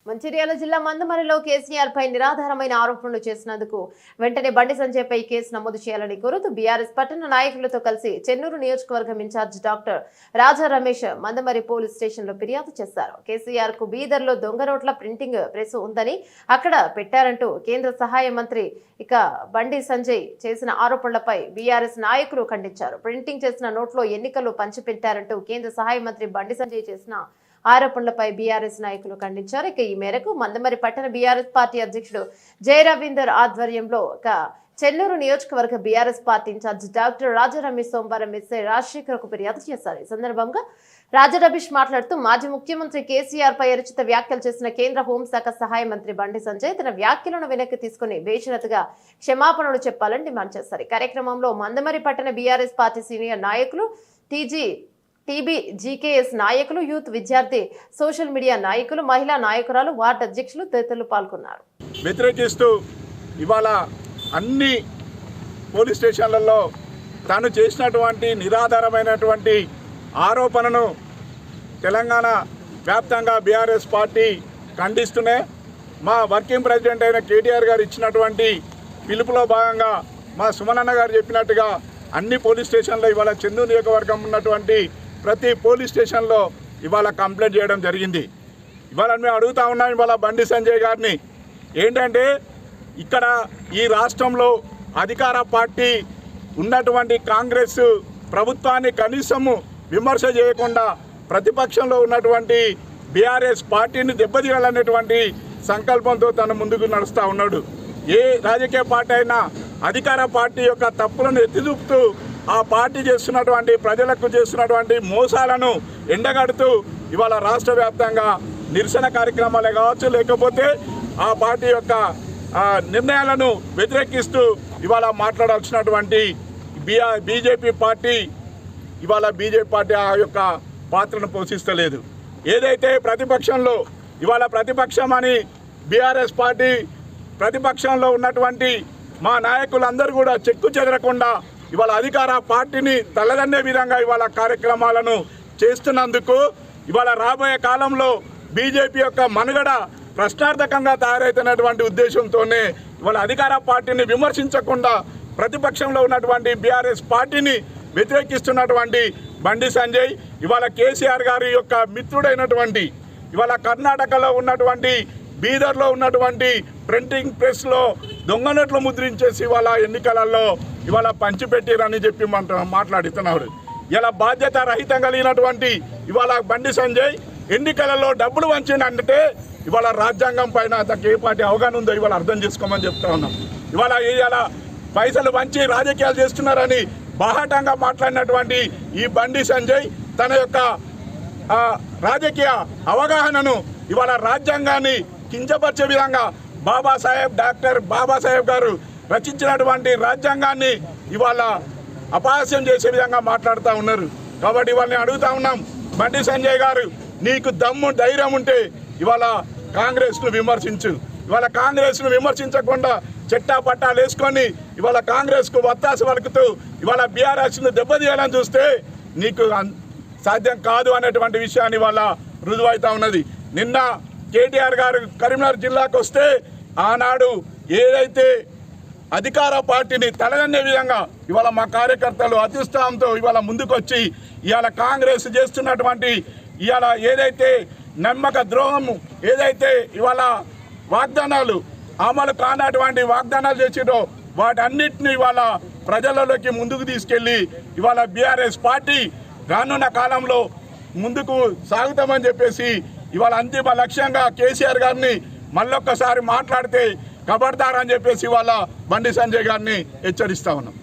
మంచిర్యాల జిల్లా మందమరిలో కేసీఆర్ పై నిరాధారమైన ఆరోపణలు చేసినందుకు వెంటనే బండి సంజయ్ పై కేసు నమోదు చేయాలని కోరుతూ బీఆర్ఎస్ పట్టణ నాయకులతో కలిసి చెన్నూరు నియోజకవర్గం ఇన్ఛార్జ్ డాక్టర్ రాజా రమేష్ మందమరి పోలీస్ స్టేషన్ లో ఫిర్యాదు చేశారు. కేసీఆర్ కు బీదర్ లో దొంగ నోట్ల ప్రింటింగ్ ప్రెస్ ఉందని అక్కడ పెట్టారంటూ కేంద్ర సహాయ మంత్రి బండి సంజయ్ చేసిన ఆరోపణలపై బీఆర్ఎస్ నాయకులు ఖండించారు. ప్రింటింగ్ చేసిన నోట్లో ఎన్నికలు పంచిపెట్టారంటూ కేంద్ర సహాయ మంత్రి బండి సంజయ్ చేసిన ఆరోపణలపై బీఆర్ఎస్ నాయకులు ఖండించారు. ఈ మేరకు మందమరి పట్టణ బీఆర్ఎస్ పార్టీ అధ్యక్షుడు జయ రవీందర్ ఆధ్వర్యంలో చెన్నూరు నియోజకవర్గ బీఆర్ఎస్ పార్టీ ఇన్ఛార్జ్ డాక్టర్ రాజా రమేష్ సోమవారం ఎస్ఐ రాజశేఖర్కు ఫిర్యాదు చేశారు. ఈ సందర్భంగా రాజా రమేష్ మాట్లాడుతూ మాజీ ముఖ్యమంత్రి కేసీఆర్ పై అనుచిత వ్యాఖ్యలు చేసిన కేంద్ర హోంశాఖ సహాయ మంత్రి బండి సంజయ్ తన వ్యాఖ్యలను వెనక్కి తీసుకుని బేషరతుగా క్షమాపణలు చెప్పాలని డిమాండ్ చేశారు. ఈ కార్యక్రమంలో మందమరి పట్టణ బీఆర్ఎస్ పార్టీ సీనియర్ నాయకులు టీబీ జీకేఎస్ నాయకులు, యూత్ విద్యార్థి, సోషల్ మీడియా నాయకులు, మహిళా నాయకురాలు, వార్డు అధ్యక్షులు తదితరులు పాల్గొన్నారు. వ్యతిరేకిస్తూ ఇవాళ అన్ని పోలీస్ స్టేషన్లలో తాను చేసినటువంటి నిరాధారమైనటువంటి ఆరోపణను తెలంగాణ వ్యాప్తంగా బీఆర్ఎస్ పార్టీ ఖండిస్తూనే మా వర్కింగ్ ప్రెసిడెంట్ అయిన కేటీఆర్ గారు ఇచ్చినటువంటి పిలుపులో భాగంగా మా సుమనన్న గారు చెప్పినట్టుగా అన్ని పోలీస్ స్టేషన్లో ఇవాళ చెన్నూరు నియోజకవర్గం ఉన్నటువంటి ప్రతి పోలీస్ స్టేషన్లో ఇవాళ కంప్లైంట్ చేయడం జరిగింది. ఇవాళ మేము అడుగుతా ఉన్నాం ఇవాళ బండి సంజయ్ గారిని ఏంటంటే ఇక్కడ ఈ రాష్ట్రంలో అధికార పార్టీ ఉన్నటువంటి కాంగ్రెస్ ప్రభుత్వాన్ని కనీసము విమర్శ చేయకుండా ప్రతిపక్షంలో ఉన్నటువంటి బీఆర్ఎస్ పార్టీని దెబ్బతీయాలనేటువంటి సంకల్పంతో తను ముందుకు నడుస్తూ ఉన్నాడు. ఏ రాజకీయ పార్టీ అయినా అధికార పార్టీ యొక్క తప్పులను ఎత్తిచూపుతూ ఆ పార్టీ చేస్తున్నటువంటి ప్రజలకు చేస్తున్నటువంటి మోసాలను ఎండగడుతూ ఇవాళ రాష్ట్ర వ్యాప్తంగా నిరసన కార్యక్రమాలే కావచ్చు, లేకపోతే ఆ పార్టీ యొక్క నిర్ణయాలను వ్యతిరేకిస్తూ ఇవాళ మాట్లాడాల్సినటువంటి బీజేపీ పార్టీ ఆ యొక్క పాత్రను పోషిస్తలేదు. ఏదైతే ప్రతిపక్షంలో ఇవాళ ప్రతిపక్షం అని బీఆర్ఎస్ పార్టీ ప్రతిపక్షంలో ఉన్నటువంటి మా నాయకులందరూ కూడా చెక్కు చెదరకుండా ఇవాళ అధికార పార్టీని తలదన్నే విధంగా ఇవాళ కార్యక్రమాలను చేస్తున్నందుకు ఇవాళ రాబోయే కాలంలో బీజేపీ యొక్క మనుగడ ప్రశ్నార్థకంగా తయారవుతున్నటువంటి ఉద్దేశంతోనే ఇవాళ అధికార పార్టీని విమర్శించకుండా ప్రతిపక్షంలో ఉన్నటువంటి బీఆర్ఎస్ పార్టీని వ్యతిరేకిస్తున్నటువంటి బండి సంజయ్ ఇవాళ కేసీఆర్ గారి యొక్క మిత్రుడైనటువంటి ఇవాళ కర్ణాటకలో ఉన్నటువంటి బీదర్లో ఉన్నటువంటి ప్రింటింగ్ ప్రెస్లో దొంగ నోట్లు ముద్రించేసి ఇవాళ ఎన్నికలలో ఇవాళ పంచిపెట్టిరని చెప్పి మాట్లాడుతున్నాడు. ఇలా బాధ్యత రహితం కలిగినటువంటి ఇవాళ బండి సంజయ్ ఎన్నికలలో డబ్బులు వంచిందంటే ఇవాళ రాజ్యాంగం పైన అతనికి ఏ పార్టీ అవగాహన ఉందో ఇవాళ అర్థం చేసుకోమని చెప్తా ఉన్నాం. ఇవాళ పైసలు వంచి రాజకీయాలు చేస్తున్నారని బాహాటంగా మాట్లాడినటువంటి ఈ బండి సంజయ్ తన యొక్క రాజకీయ అవగాహనను ఇవాళ రాజ్యాంగాన్ని కించపరిచే విధంగా డాక్టర్ బాబాసాహెబ్ గారు రచించినటువంటి రాజ్యాంగాన్ని ఇవాళ అపహాస్యం చేసే విధంగా మాట్లాడుతూ ఉన్నారు. కాబట్టి ఇవాళ అడుగుతా ఉన్నాం, బండి సంజయ్ గారు నీకు దమ్ము ధైర్యం ఉంటే ఇవాళ కాంగ్రెస్ను విమర్శించు. ఇవాళ కాంగ్రెస్ను విమర్శించకుండా చెట్టా పట్టాలు వేసుకొని ఇవాళ కాంగ్రెస్కు వత్తాసు పలుకుతూ ఇవాళ బీఆర్ఎస్ను దెబ్బతీయాలని చూస్తే నీకు సాధ్యం కాదు అనేటువంటి విషయాన్ని ఇవాళ రుజువైతా ఉన్నది. నిన్న కేటీఆర్ గారు కరీంనగర్ జిల్లాకు వస్తే ఆనాడు ఏదైతే అధికార పార్టీని తలదన్నే విధంగా ఇవాళ మా కార్యకర్తలు అత్యుత్సాహంతో ఇవాళ ముందుకొచ్చి ఇవాళ కాంగ్రెస్ చేస్తున్నటువంటి ఇవాళ ఏదైతే నమ్మక ద్రోహము ఏదైతే ఇవాళ వాగ్దానాలు అమలు కానటువంటి వాగ్దానాలు చేసిరో వాటన్నిటిని ఇవాళ ప్రజలలోకి ముందుకు తీసుకెళ్ళి ఇవాళ బీఆర్ఎస్ పార్టీ రానున్న కాలంలో ముందుకు సాగుతామని చెప్పేసి ఇవాళ అంతిమ లక్ష్యంగా కేసీఆర్ గారిని మళ్ళొక్కసారి మాట్లాడితే ఖబర్దార్ అని చెప్పేసి ఇవాళ బండి సంజయ్ గారిని హెచ్చరిస్తా ఉన్నాం.